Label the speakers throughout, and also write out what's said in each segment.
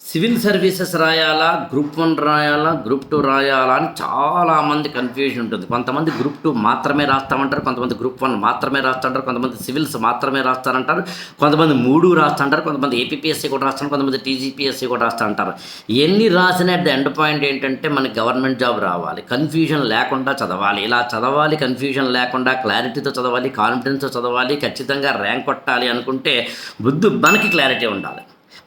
Speaker 1: Civil services రాయాలా, group 1 రాయాలా, group 2 రాయాలా అని చాలామంది confusion ఉంటుంది. కొంతమంది గ్రూప్ 2 మాత్రమే రాస్తామంటారు, కొంతమంది గ్రూప్ 1 మాత్రమే రాస్తుంటారు, కొంతమంది సివిల్స్ మాత్రమే రాస్తారంటారు, కొంతమంది 3 రాస్తుంటారు, కొంతమంది ఏపీపీఎస్సీ కూడా రాస్తారు, కొంతమంది టీజీపీఎస్సీ కూడా రాస్తుంటారు. ఎన్ని రాసిన అట్ ద ఎండ్ పాయింట్ ఏంటంటే మనకి గవర్నమెంట్ జాబ్ రావాలి, కన్ఫ్యూజన్ లేకుండా చదవాలి. ఇలా చదవాలి, కన్ఫ్యూజన్ లేకుండా క్లారిటీతో చదవాలి, కాన్ఫిడెన్స్తో చదవాలి, ఖచ్చితంగా ర్యాంక్ కొట్టాలి అనుకుంటే మనకి క్లారిటీ ఉండాలి,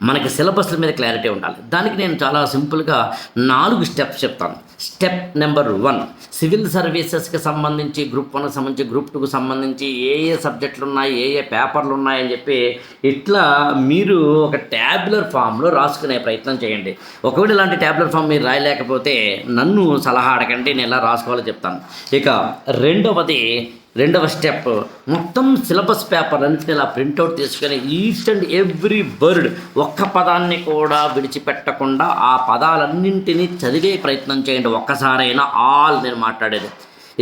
Speaker 1: మనకి సిలబస్ల మీద క్లారిటీ ఉండాలి. దానికి నేను చాలా సింపుల్గా 4 స్టెప్స్ చెప్తాను. స్టెప్ నెంబర్ 1, సివిల్ సర్వీసెస్కి సంబంధించి గ్రూప్ 1కి సంబంధించి గ్రూప్ 2కి సంబంధించి ఏ సబ్జెక్టులు ఉన్నాయి, ఏ పేపర్లు ఉన్నాయని చెప్పి ఇట్లా మీరు ఒక ట్యాబ్యులర్ ఫామ్లో రాసుకునే ప్రయత్నం చేయండి. ఒకవేళ ఇలాంటి ట్యాబ్యులర్ ఫామ్ మీరు రాయలేకపోతే నన్ను సలహా అడగండి, నేను ఎలా రాసుకోవాలో చెప్తాను. ఇక రెండవ స్టెప్, మొత్తం సిలబస్ పేపర్ అన్నింటినీ ఇలా ప్రింట్అవుట్ తీసుకొని ఈచ్ అండ్ ఎవ్రీ వర్డ్, ఒక్క పదాన్ని కూడా విడిచిపెట్టకుండా ఆ పదాలన్నింటినీ చదివే ప్రయత్నం చేయండి ఒక్కసారైనా. నేను మాట్లాడేది.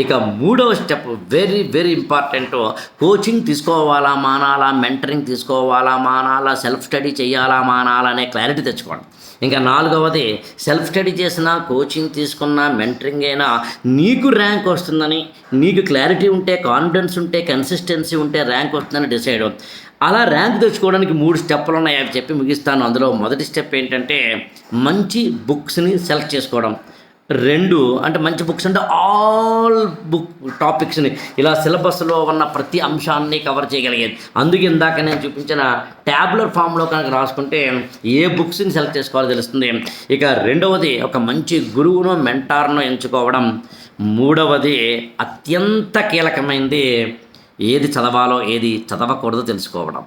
Speaker 1: ఇక 3వ step very very important. Coaching తీసుకోవాలా మానాలా, మెంటరింగ్ తీసుకోవాలా మానాలా, సెల్ఫ్ స్టడీ చేయాలా మానాలా అనే క్లారిటీ తెచ్చుకోండి. ఇంకా 4వది, సెల్ఫ్ స్టడీ చేసినా, కోచింగ్ తీసుకున్నా, మెంటరింగ్ అయినా నీకు ర్యాంక్ వస్తుందని, నీకు క్లారిటీ ఉంటే, కాన్ఫిడెన్స్ ఉంటే, కన్సిస్టెన్సీ ఉంటే ర్యాంక్ వస్తుందని డిసైడ్. అలా ర్యాంక్ తెచ్చుకోవడానికి 3 స్టెప్పులు ఉన్నాయి, అవి చెప్పి ముగిస్తాను. అందులో మొదటి స్టెప్ ఏంటంటే మంచి బుక్స్ని సెలెక్ట్ చేసుకోవడం. 2 అంటే మంచి బుక్స్ అంటే ఆల్ బుక్ టాపిక్స్ని, ఇలా సిలబస్లో ఉన్న ప్రతి అంశాన్ని కవర్ చేయగలిగేది. అందుకే ఇందాక నేను చూపించిన ట్యాబ్యులర్ ఫామ్లో కనుక రాసుకుంటే ఏ బుక్స్ని సెలెక్ట్ చేసుకోవాలో తెలుస్తుంది. ఇక 2వది ఒక మంచి గురువును, మెంటార్ను ఎంచుకోవడం. 3వది అత్యంత కీలకమైనది, ఏది చదవాలో ఏది చదవకూడదో తెలుసుకోవడం.